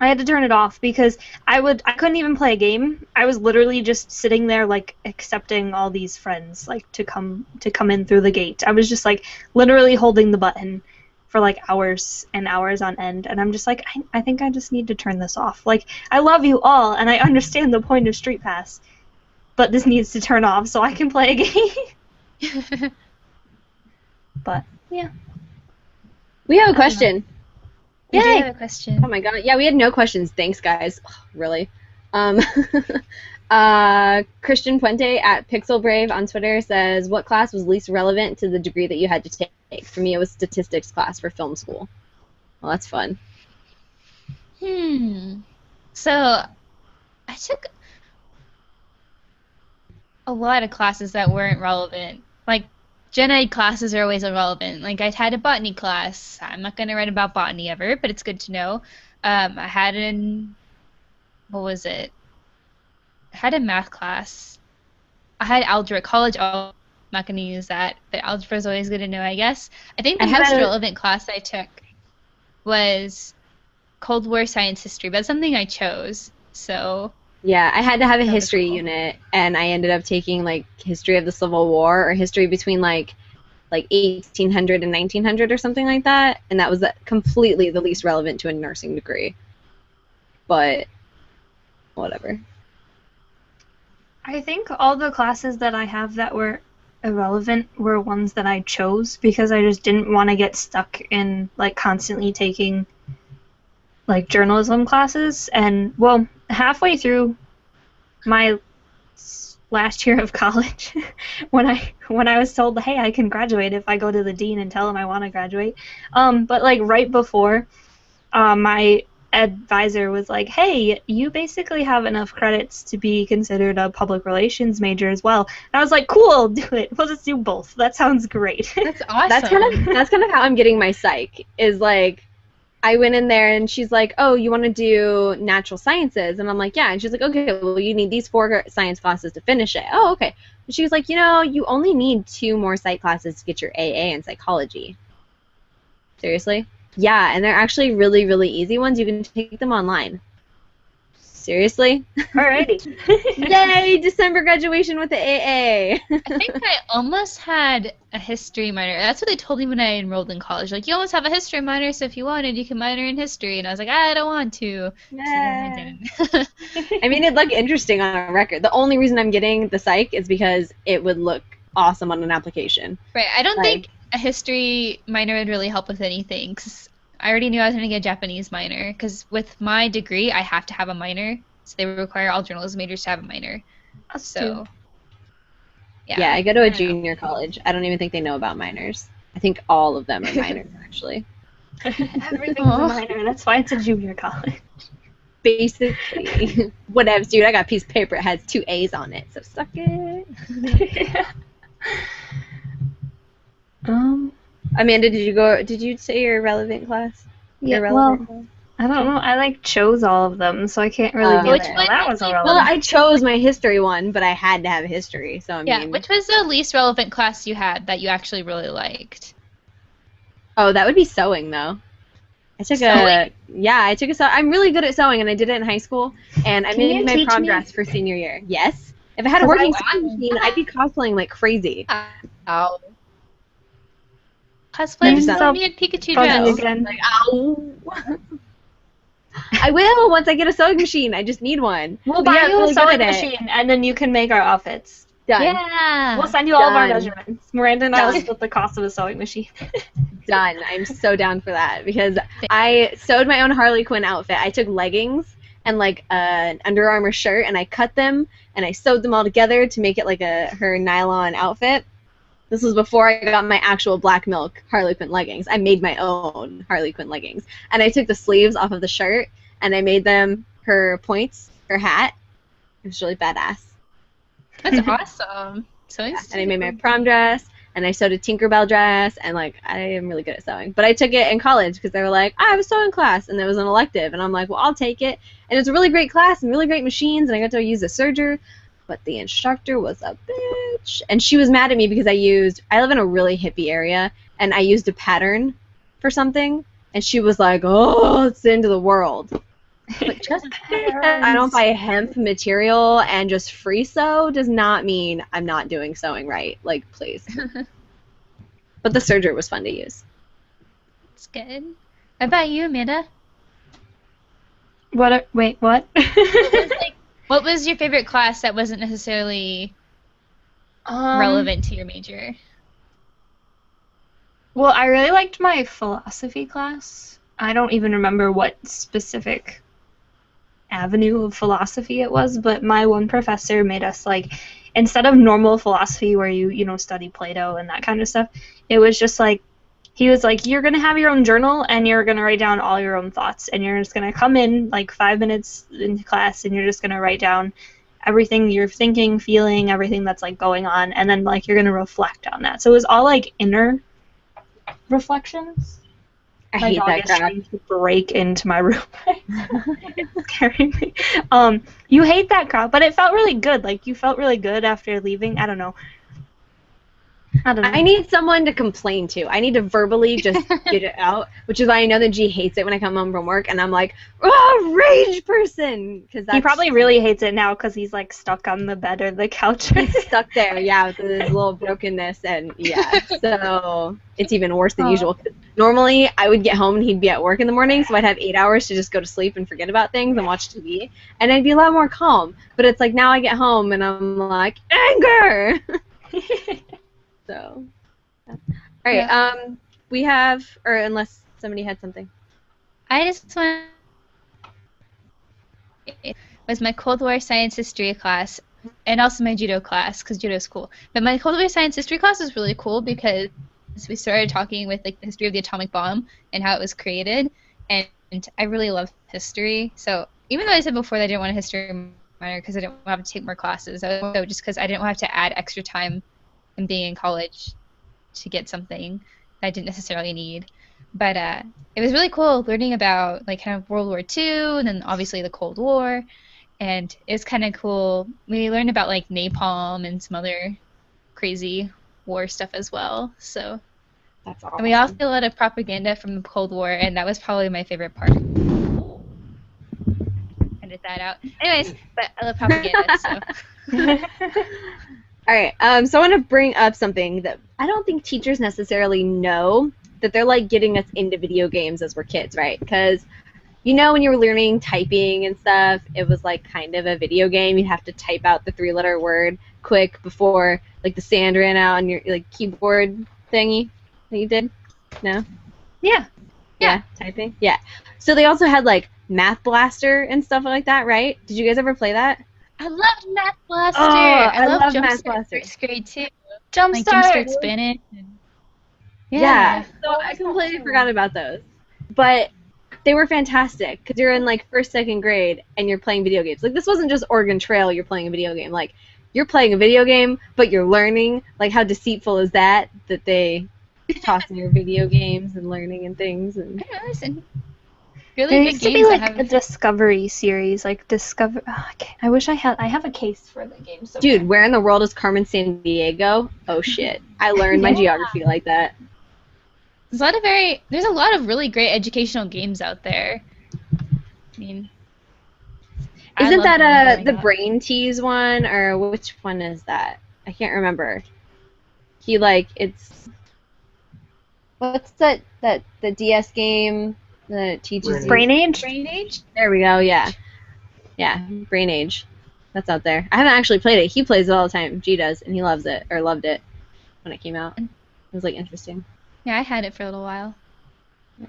I had to turn it off because I couldn't even play a game. I was literally just sitting there like accepting all these friends like to come in through the gate. I was just like literally holding the button for like hours and hours on end, and I'm just like I think I just need to turn this off. Like I love you all and I understand the point of Street Pass, but this needs to turn off so I can play a game. But yeah. We have a question. We do Yay! have a question. Oh my god. Yeah, we had no questions. Thanks, guys. Ugh, really. Christian Puente at Pixel Brave on Twitter says, what class was least relevant to the degree that you had to take? For me, it was statistics class for film school. Well, that's fun. So, I took a lot of classes that weren't relevant. Like, Gen Ed classes are always irrelevant. Like, I had a botany class. I'm not going to write about botany ever, but it's good to know. I had what was it? I had a math class. I had algebra, college algebra. I'm not going to use that, but algebra is always good to know, I guess. I think the most relevant class I took was Cold War Science History, but it's something I chose, so... Yeah, I had to have a history unit, and I ended up taking, like, history of the Civil War, or history between, like 1800 and 1900 or something like that, and that was completely the least relevant to a nursing degree. But, whatever. I think all the classes that I have that were irrelevant were ones that I chose because I just didn't want to get stuck in, like, constantly taking, like, journalism classes, and, well, halfway through my last year of college when I was told, hey, I can graduate if I go to the dean and tell him I want to graduate. But like right before, my advisor was like, hey, you basically have enough credits to be considered a public relations major as well. And I was like, cool, do it. We'll just do both. That sounds great. That's awesome. That's kind of how I'm getting my psych, is like, I went in there and she's like, oh, you want to do natural sciences? And I'm like, yeah. And she's like, okay, well, you need these 4 science classes to finish it. Oh, okay. And she was like, you only need 2 more psych classes to get your AA in psychology. Seriously? Yeah, and they're actually really, really easy ones. You can take them online. Seriously? Alrighty. Yay, December graduation with the AA. I think I almost had a history minor. That's what they told me when I enrolled in college. Like, you almost have a history minor, so if you wanted, you can minor in history. And I was like, I don't want to. Yeah. So then I didn't. I mean, it'd look interesting on a record. The only reason I'm getting the psych is because it would look awesome on an application. Right. I don't think a history minor would really help with anything, because I already knew I was going to get a Japanese minor, because with my degree, I have to have a minor. So they require all journalism majors to have a minor. So, yeah, I go to a junior college. I don't even think they know about minors. I think all of them are minors, actually. Everything's a minor. That's why it's a junior college. Basically. Whatevs, dude. I got a piece of paper that has 2 A's on it, so suck it. Amanda, did you say your relevant class? Well, I don't know. I chose all of them, so I can't really do which that. one That was was like, irrelevant. Well, I chose my history one, but I had to have history, so I mean... which was the least relevant class you had that you actually really liked? Oh, that would be sewing, though. I took a sewing. I'm really good at sewing, and I did it in high school, and I made my prom dress for senior year. Yes. If I had a working sewing machine, I'd be cosplaying like crazy. Oh. Cosplaying me and Pikachu dress. Again. Like, ow. I will once I get a sewing machine. I just need one. We'll buy you a sewing machine, and then you can make our outfits. Done. Yeah. We'll send you all of our measurements. Miranda and I will split the cost of a sewing machine. Done. I'm so down for that, because I sewed my own Harley Quinn outfit. I took leggings and like an Under Armour shirt, and I cut them and I sewed them all together to make it like her nylon outfit. This was before I got my actual black milk Harley Quinn leggings. I made my own Harley Quinn leggings. And I took the sleeves off of the shirt, and I made them her points, her hat. It was really badass. That's awesome. And I made my prom dress, and I sewed a Tinkerbell dress, and like, I am really good at sewing. But I took it in college because they were like, I have a sewing class, and it was an elective. And I'm like, well, I'll take it. And it was a really great class and really great machines, and I got to use a serger. But the instructor was a bitch, and she was mad at me because I live in a really hippie area, and I used a pattern for something, and she was like, oh, it's the end of the world. But just because I don't buy hemp material and just free sew does not mean I'm not doing sewing right. Like, please. But the serger was fun to use. That's good. What about you, Amanda? Wait, what? What was your favorite class that wasn't necessarily relevant to your major? Well, I really liked my philosophy class. I don't even remember what specific avenue of philosophy it was, but my one professor made us, like, instead of normal philosophy where you study Plato and that kind of stuff, it was just like, he was like, you're going to have your own journal, and you're going to write down all your own thoughts, and you're just going to come in, like, 5 minutes into class, and you're just going to write down everything you're thinking, feeling, everything that's, like, going on, and then, like, you're going to reflect on that. So it was all, like, inner reflections. I hate that crap. Trying to break into my room. It's scaring me. You hate that crap, but it felt really good. Like, you felt really good after leaving. I don't know. I need someone to complain to. I need to verbally just get it out, which is why I know that G hates it when I come home from work, and I'm like, oh, rage person! He probably really hates it now because he's, like, stuck on the bed or the couch. He's stuck there, yeah, with his little brokenness, and yeah, so it's even worse than usual. Normally, I would get home and he'd be at work in the morning, so I'd have 8 hours to just go to sleep and forget about things and watch TV, and I'd be a lot more calm. But it's like, now I get home and I'm like, anger! So, yeah. All right. We have, or unless somebody had something. I just want. It was my Cold War Science History class. and also my judo class because judo is cool. But my Cold War Science History class was really cool because we started talking with like the history of the atomic bomb and how it was created, and I really love history. So even though I said before that I didn't want a history minor because I didn't have to take more classes, so just because I didn't have to add extra time in being in college to get something that I didn't necessarily need. But it was really cool learning about like kind of World War II and then obviously the Cold War, and it was kind of cool. We learned about like napalm and some other crazy war stuff as well. So That's awesome. and we also did a lot of propaganda from the Cold War, and that was probably my favorite part. Edit that out. Anyways, but I love propaganda. So All right. So I want to bring up something that I don't think teachers necessarily know, that they're like getting us into video games as we're kids, right? Because you know when you were learning typing and stuff, it was like kind of a video game. You'd have to type out the 3-letter word quick before like the sand ran out on your like keyboard thingy that you did. No? Yeah. Yeah, typing. Yeah. So they also had like Math Blaster and stuff like that, right? Did you guys ever play that? I loved Math Blaster. Oh, I love loved Math Jumpstart Blaster. in first grade too. Jumpstart. Like Jumpstart Spinach. Yeah. So I completely forgot about those. But they were fantastic because you're in like first, second grade and you're playing video games. Like this wasn't just Oregon Trail, you're playing a video game. Like you're playing a video game, but you're learning. Like how deceitful is that they toss in your video games and learning and things. And I don't know, listen. Really There good used to be games that like a have Discovery series, like Discover. I wish I have a case for the game. So dude, where in the world is Carmen San Diego? Oh shit! I learned my geography like that. there's a lot of really great educational games out there. I mean, I Isn't loved that them the growing up. Brain Tease one, or which one is that? I can't remember. He like it's what's that the DS game that teaches you? Brain Age. Brain Age? There we go. Yeah, Brain Age. That's out there. I haven't actually played it. He plays it all the time. G does, and he loves it or loved it when it came out. It was like interesting. Yeah, I had it for a little while. Yeah.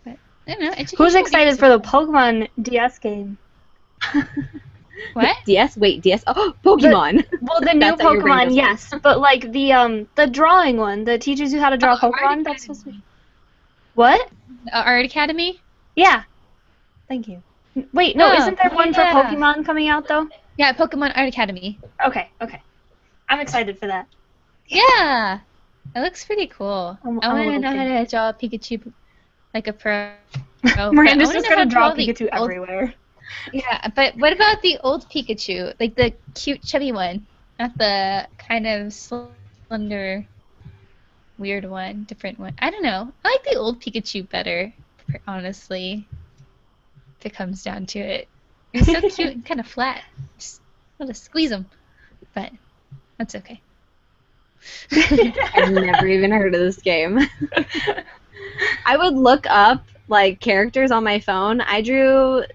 But I don't know. Who's educational excited games for are the Pokemon DS game? What? DS? Wait, DS? Oh, Pokemon. Well, the new That's how your brain Pokemon, goes. yes, but like the drawing one that teaches you how to draw Oh, Art Pokemon. That's supposed to Academy. be. What? Art Academy? Yeah. Thank you. Wait, no, Oh, isn't there one for yeah. Pokemon coming out though? Yeah, Pokemon Art Academy. Okay. I'm excited for that. Yeah. It looks pretty cool. I'm I a want to little know how to draw a Pikachu like a pro. Miranda's but I just wanna gonna know draw how to Pikachu the old- everywhere. Yeah, but what about the old Pikachu? Like the cute, chubby one, not the kind of slender, weird one, different one. I don't know. I like the old Pikachu better, honestly. If it comes down to it, it's so cute and kind of flat. Just want to squeeze them, but that's okay. I've never even heard of this game. I would look up like characters on my phone. I drew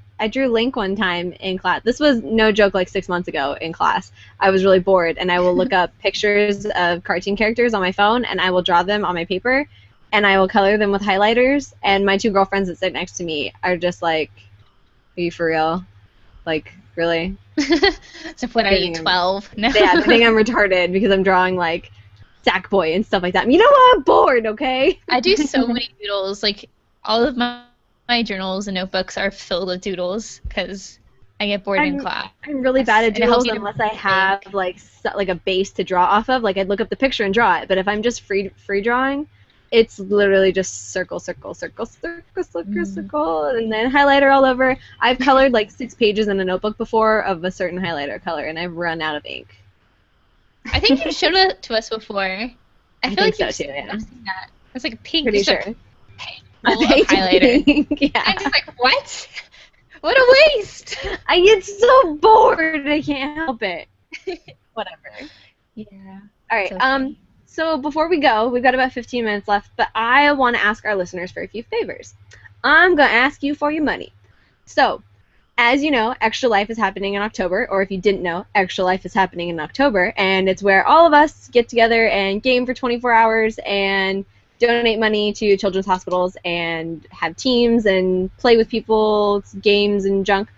Link one time in class. This was no joke, like 6 months ago in class. I was really bored, and I will look up pictures of cartoon characters on my phone, and I will draw them on my paper, and I will color them with highlighters. And my 2 girlfriends that sit next to me are just like, "Are you for real? Like, really?" So what are you, Kidding. 12? No. Yeah, they think I'm retarded because I'm drawing like Sackboy and stuff like that. You know what? I'm bored, okay? I do so many doodles. Like all of my journals and notebooks are filled with doodles because I get bored in class. I'm really bad at And it helps doodles you to unless I have like a base to draw off of. Like I'd look up the picture and draw it. But if I'm just free drawing, it's literally just circle, circle, circle, circle, circle, circle, and then highlighter all over. I've colored like 6 pages in a notebook before of a certain highlighter color, and I've run out of ink. I think you showed it to us before. I feel think like so you've too, yeah. I've seen that. It's like a pink Pretty just sure. full of highlighter. Yeah. I'm just like, what? What a waste! I get so bored. I can't help it. Whatever. Yeah. All right. So funny. So before we go, we've got about 15 minutes left, but I want to ask our listeners for a few favors. I'm going to ask you for your money. So, as you know, Extra Life is happening in October, or if you didn't know, Extra Life is happening in October, and it's where all of us get together and game for 24 hours and donate money to children's hospitals and have teams and play with people's games and junk.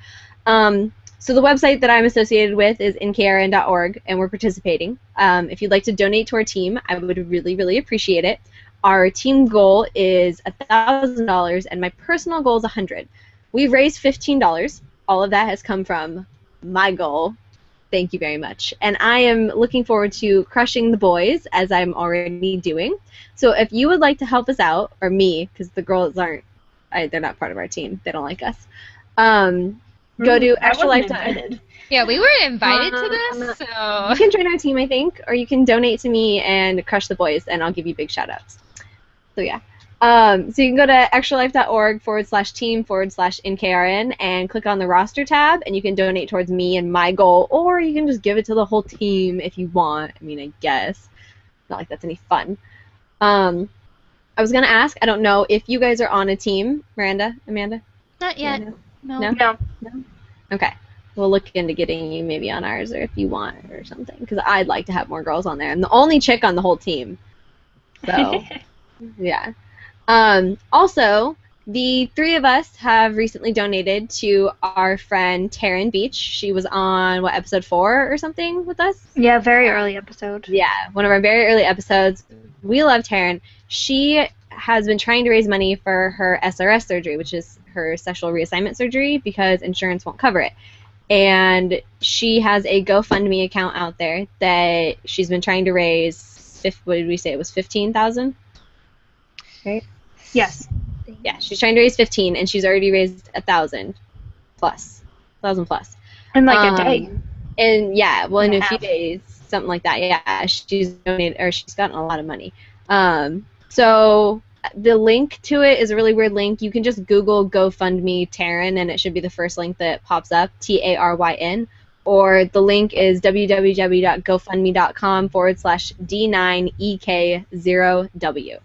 So the website that I'm associated with is nkrn.org, and we're participating. If you'd like to donate to our team, I would really, really appreciate it. Our team goal is $1,000, and my personal goal is $100. We've raised $15. All of that has come from my goal. Thank you very much. And I am looking forward to crushing the boys, as I'm already doing. So if you would like to help us out, or me, because the girls aren't, they're not part of our team. They don't like us. Go to Extra Life. Yeah, we were invited to this, so... You can join our team, I think, or you can donate to me and crush the boys, and I'll give you big shout-outs. So, yeah. So you can go to extralife.org/team/NKRN and click on the roster tab, and you can donate towards me and my goal, or you can just give it to the whole team if you want. I mean, I guess. Not like that's any fun. I was going to ask, I don't know if you guys are on a team, Amanda? Not yet. No? Okay. We'll look into getting you maybe on ours, or if you want, or something, because I'd like to have more girls on there. I'm the only chick on the whole team. So, yeah. Also, the three of us have recently donated to our friend Taryn Beach. She was on, episode 4 or something with us? Yeah, very early episode. Yeah, one of our very early episodes. We love Taryn. She has been trying to raise money for her SRS surgery, which is her sexual reassignment surgery, because insurance won't cover it. And she has a GoFundMe account out there that she's been trying to raise, what did we say, it was $15,000? Right? Yes. Yeah, she's trying to raise 15, and she's already raised 1,000 plus. In like a day. And yeah, well, in a few half. days, something like that. Yeah, she's donated, or she's gotten a lot of money. So the link to it is a really weird link. You can just Google GoFundMe Taryn, and it should be the first link that pops up, TARYN. Or the link is www.gofundme.com/D9EK0W.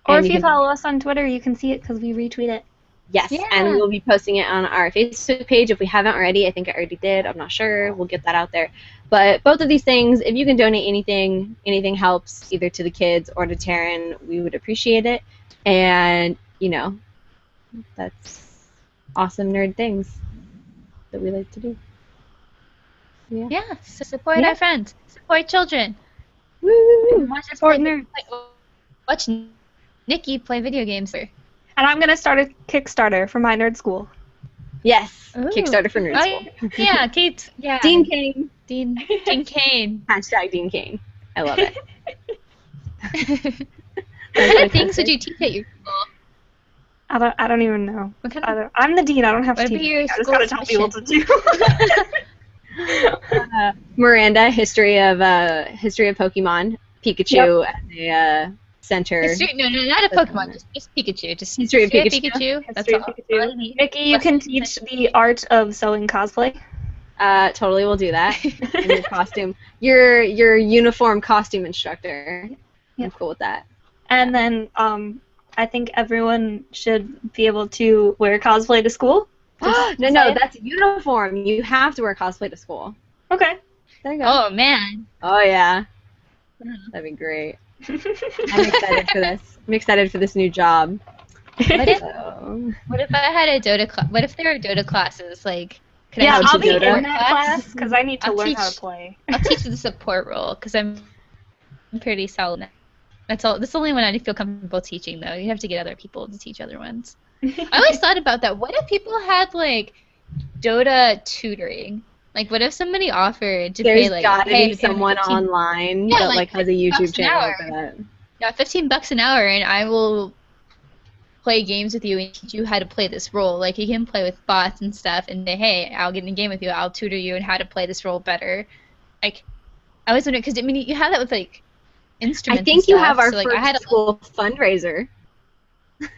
Or if you follow us on Twitter, you can see it because we retweet it. Yes, Yeah. and we'll be posting it on our Facebook page if we haven't already. I think I already did. I'm not sure. We'll get that out there. But both of these things, if you can donate anything helps, either to the kids or to Taryn, we would appreciate it. And, that's awesome nerd things that we like to do. Yeah. Yeah, so support our friends. Support children. Woo! Support nerds. Watch Nikki play video games. And I'm going to start a Kickstarter for my nerd school. Yes. Ooh. Kickstarter for Nerd School. Yeah, Kate. Yeah. Dean Kane. Dean Kane. Hashtag Dean Kane. I love it. What kind of things would you teach at your school? I don't even know. What kind of, I'm the dean. I don't have to what would teach. be your I just school's gotta tell people to do. Miranda, history of Pokemon, Pikachu as a center. No, not a Pokemon, just Pikachu. Just History of Pikachu. That's History of all. Pikachu. All you need. Nikki, you can teach the art of sewing cosplay. Totally will do that. And your costume. Your uniform costume instructor. Yeah. I'm cool with that. And then I think everyone should be able to wear cosplay to school. No, that's uniform. You have to wear cosplay to school. Okay. There you go. Oh, man. Oh, yeah. That'd be great. I'm excited for this. I'm excited for this new job. What if, So, what if I had a Dota class? What if there were Dota classes? Like, can Yeah, I teach I'll be the in support that class because I need to I'll learn how teach- to play. I'll teach the support role because I'm pretty solid. That's all. That's the only one I feel comfortable teaching, though. You have to get other people to teach other ones. I always thought about that. What if people had like Dota tutoring? Like, what if somebody offered to there's pay like, gotta hey, be someone 15 online Yeah, that like, has a $15 YouTube an channel hour. for that. Yeah, $15 an hour, and I will play games with you and teach you how to play this role. Like, you can play with bots and stuff, and say, hey, I'll get in a game with you. I'll tutor you on how to play this role better. Like, I always wondered because I mean, you have that with like instruments. I think and you stuff, have our so, like, first I had school fundraiser. a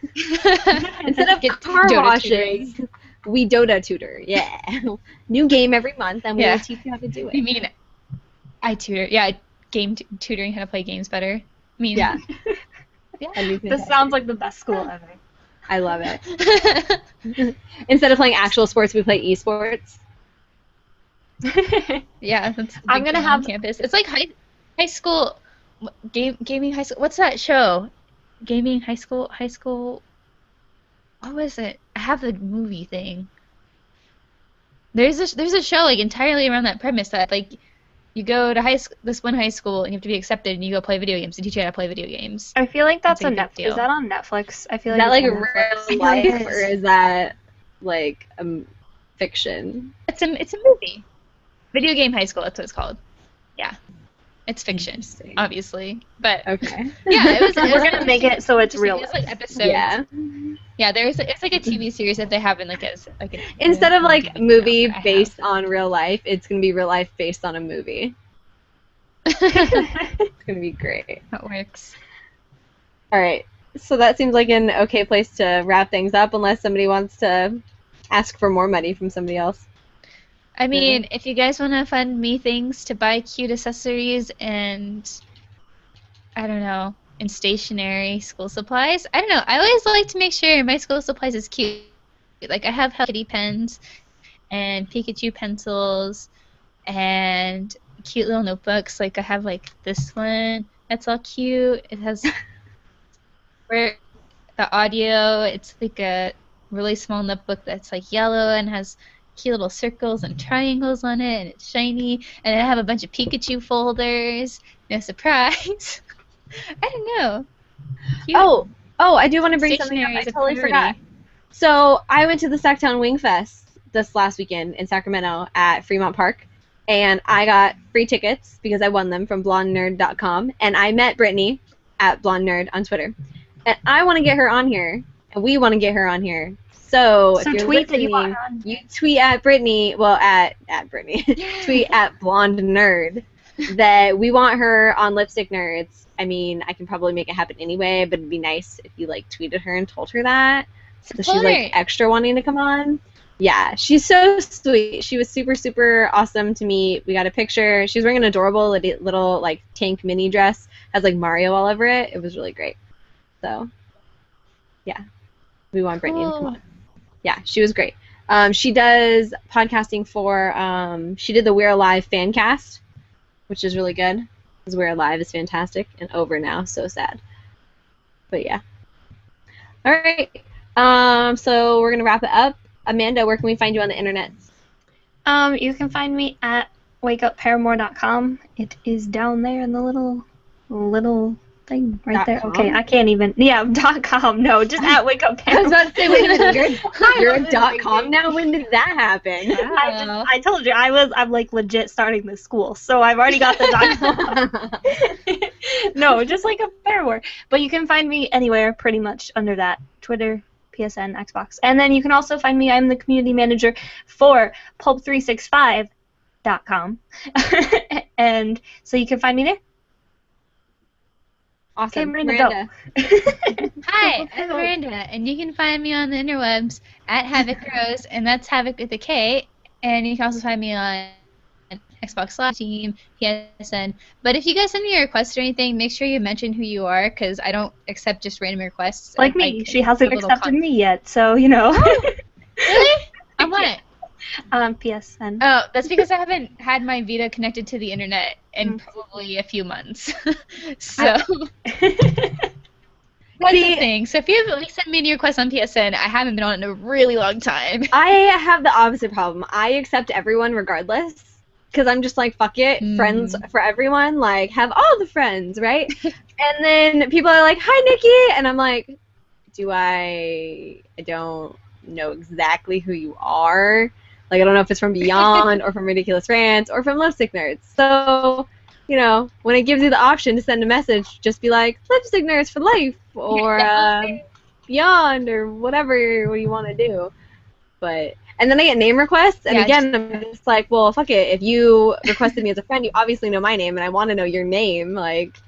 Instead of Get car Dota washes, tutoring. we Dota tutor. Yeah. New game every month, and we Yeah. will teach you how to do You it. mean I tutor? Yeah, tutoring how to play games better. I mean, Yeah. yeah. That'd be This fantastic. sounds like the best school ever. I love it. Instead of playing actual sports, we play esports. Yeah, that's the I'm big gonna thing on have- campus. It's like high school gaming high school. What's that show? Gaming high school. What was it? I have the movie thing. There's a show like entirely around that premise that like you go to this one high school and you have to be accepted and you go play video games to teach you how to play video games. I feel like that's It's a like a big Netflix. Is deal. that on Netflix? I feel Is like that like it's on Netflix. real life or is that like fiction? It's a movie. Video Game High School, that's what it's called. Yeah. It's fiction, Interesting. obviously. But Okay. yeah, it was We're gonna make it so it's real. It's like episodes. Yeah. Yeah, it's like a TV series that they have in like a Instead of like movie I have. based on real life, it's gonna be real life based on a movie. That It's gonna be great. works. All right. So that seems like an okay place to wrap things up, unless somebody wants to ask for more money from somebody else. I mean, if you guys want to fund me things to buy cute accessories and, I don't know, and stationery, school supplies, I don't know. I always like to make sure my school supplies is cute. Like, I have Hello Kitty pens and Pikachu pencils and cute little notebooks. Like, I have, like, this one that's all cute. It has where the audio, it's like a really small notebook that's, like, yellow and has cute little circles and triangles on it, and it's shiny. And then I have a bunch of Pikachu folders. No surprise. I don't know. Cute. Oh, I do want to bring something up. Stationery I is a totally priority. forgot. So I went to the Sacktown Wing Fest this last weekend in Sacramento at Fremont Park, and I got free tickets because I won them from blondenerd.com, and I met Brittany at Blonde Nerd on Twitter. And I want to get her on here, and we want to get her on here. So if you're tweet that you listening, want on. you tweet at Brittany, well, at Brittany, tweet at Blonde Nerd that we want her on Lipstick Nerds. I mean, I can probably make it happen anyway, but it'd be nice if you, like, tweeted her and told her that. So she's, like, extra wanting to come on. Yeah, she's so sweet. She was super, super awesome to meet. We got a picture. She was wearing an adorable little, like, tank mini dress. Has, like, Mario all over it. It was really great. So, yeah. We want Brittany to come on. Yeah, she was great. She does podcasting for, she did the We're Alive fan cast, which is really good, because We're Alive is fantastic and over now, so sad. But yeah. All right. So we're going to wrap it up. Amanda, where can we find you on the internet? You can find me at wakeupparamore.com. It is down there in the little thing right there. .com? Okay, I can't even. Yeah, .com. No, just at wakeupparamore. I was about to say, wait a minute, you're a .com now? When did that happen? I told you I'm like legit starting this school, so I've already got the .com. No, just like a Paramore. But you can find me anywhere pretty much under that. Twitter, PSN, Xbox. And then you can also find me, I'm the community manager for pulp365.com. And so you can find me there. Awesome. Okay, Miranda. Hi, I'm Miranda, and you can find me on the interwebs at Havoc Rose, and that's Havoc with a K. And you can also find me on Xbox Live, Team, PSN. But if you guys send me a request or anything, make sure you mention who you are, because I don't accept just random requests. Like me, she hasn't accepted me yet, so you know. Really? On what? PSN. Oh, that's because I haven't had my Vita connected to the internet in probably a few months. So that's the thing. So if you have at least sent me a request on PSN, I haven't been on it in a really long time. I have the opposite problem. I accept everyone regardless. Because I'm just like, fuck it, friends for everyone, like, have all the friends, right? And then people are like, hi, Nikki, and I'm like, I don't know exactly who you are. Like, I don't know if it's from Beyond, or from Ridiculous Rants, or from Lipstick Nerds. So, you know, when it gives you the option to send a message, just be like, Lipstick Nerds for life, or Beyond, or whatever you want to do. And then I get name requests, and again, I'm just like, well, fuck it. If you requested me as a friend, you obviously know my name, and I want to know your name, like,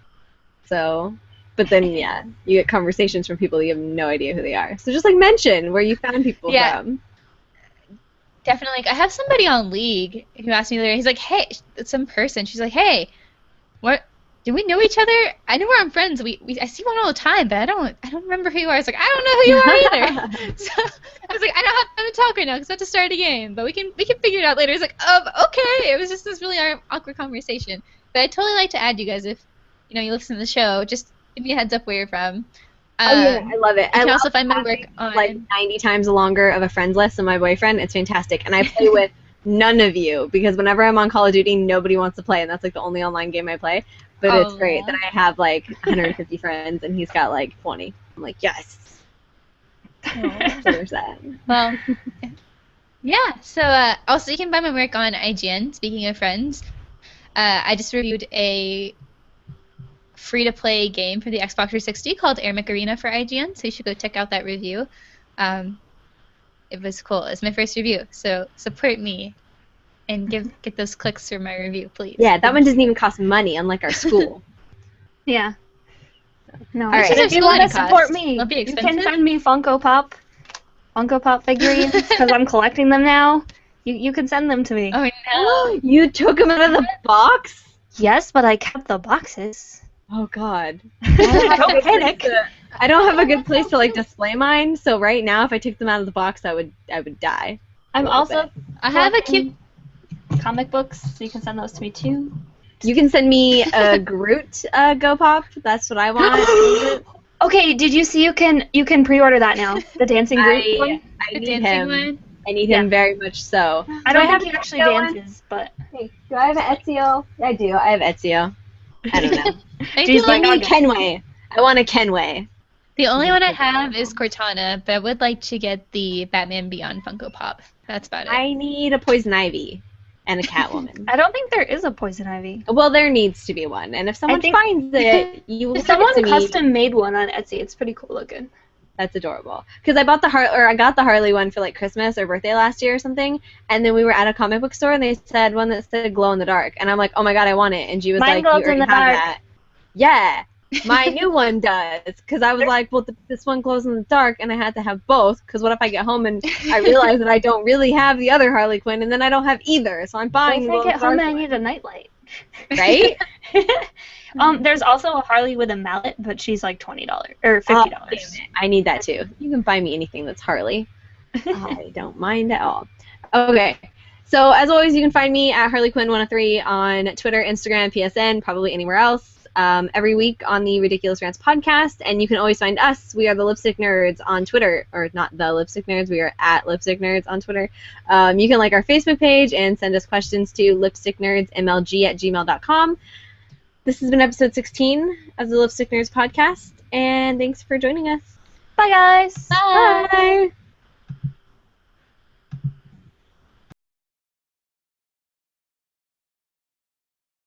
so. But then, yeah, you get conversations from people you have no idea who they are. So just, like, mention where you found people from. Definitely. I have somebody on League who asked me the other day, he's like, hey, it's some person. She's like, hey, what? Do we know each other? I know we're on friends. I see one all the time, but I don't remember who you are. I was like, I don't know who you are either. So I was like, I don't have time to talk right now because I have to start a game, but we can figure it out later. He's like, okay. It was just this really awkward conversation. But I'd totally like to add you guys if you listen to the show. Just give me a heads up where you're from. Yeah, I love it. You can also find my work on like 90 times longer of a friends list than my boyfriend. It's fantastic, and I play with none of you, because whenever I'm on Call of Duty, nobody wants to play, and that's like the only online game I play. But it's great that I have like 150 friends, and he's got like 20. I'm like, yes. So there's that. Well, yeah. So also you can buy my work on IGN. Speaking of friends, I just reviewed a free-to-play game for the Xbox 360 called Air Arena for IGN, so you should go check out that review. It was cool. It's my first review, so support me and get those clicks for my review, please. Yeah, that one doesn't even cost money, unlike our school. Yeah. No, All right. if you want to support me, It'll be you expensive. can send me Funko Pop figurines because I'm collecting them now. You can send them to me. Oh no! You took them out of the box? Yes, but I kept the boxes. Oh God. Don't panic. I don't have a good place to like display mine, so right now if I took them out of the box I would die. I'm also I have a cute. comic books, so you can send those to me too. You can send me a Groot Go Pop. That's what I want. Okay, did you see you can pre-order that now? The dancing Groot one? I The need dancing him. one? I need him very much so. I don't have think he actually Etsy one? dances, but Hey, do I have an Ezio? I do. I have Ezio. I don't know. I Jeez, feel Give like me a Kenway. I want a Kenway. the only one I have is Cortana, but I would like to get the Batman Beyond Funko Pop. That's about it. I need a Poison Ivy and a Catwoman. I don't think there is a Poison Ivy. Well, there needs to be one, and if someone think- finds it, you will send Someone it to me. custom made one on Etsy. It's pretty cool looking. That's adorable. Because I bought I got the Harley one for like Christmas or birthday last year or something, and then we were at a comic book store and they said one that said glow in the dark, and I'm like, oh my god, I want it, and G was Mine like, you glows in already the have dark. that. Yeah, my new one does. Because I was like, well, this one glows in the dark, and I had to have both. Because what if I get home and I realize that I don't really have the other Harley Quinn, and then I don't have either, so I'm buying the If I glow in get the home dark and I one. need a nightlight. Right? There's also a Harley with a mallet, but she's like $20 or $50. Oh, damn it. I need that too. You can buy me anything that's Harley. I don't mind at all. Okay. So as always, you can find me at Harley Quinn 103 on Twitter, Instagram, PSN, probably anywhere else. Every week on the Ridiculous Rants podcast, and you can always find us. We are the Lipstick Nerds on Twitter, or not the Lipstick Nerds. We are at Lipstick Nerds on Twitter. You can like our Facebook page and send us questions to lipsticknerdsmlg@gmail.com. This has been episode 16 of the Lipstick Nerds podcast, and thanks for joining us. Bye, guys. Bye. Bye.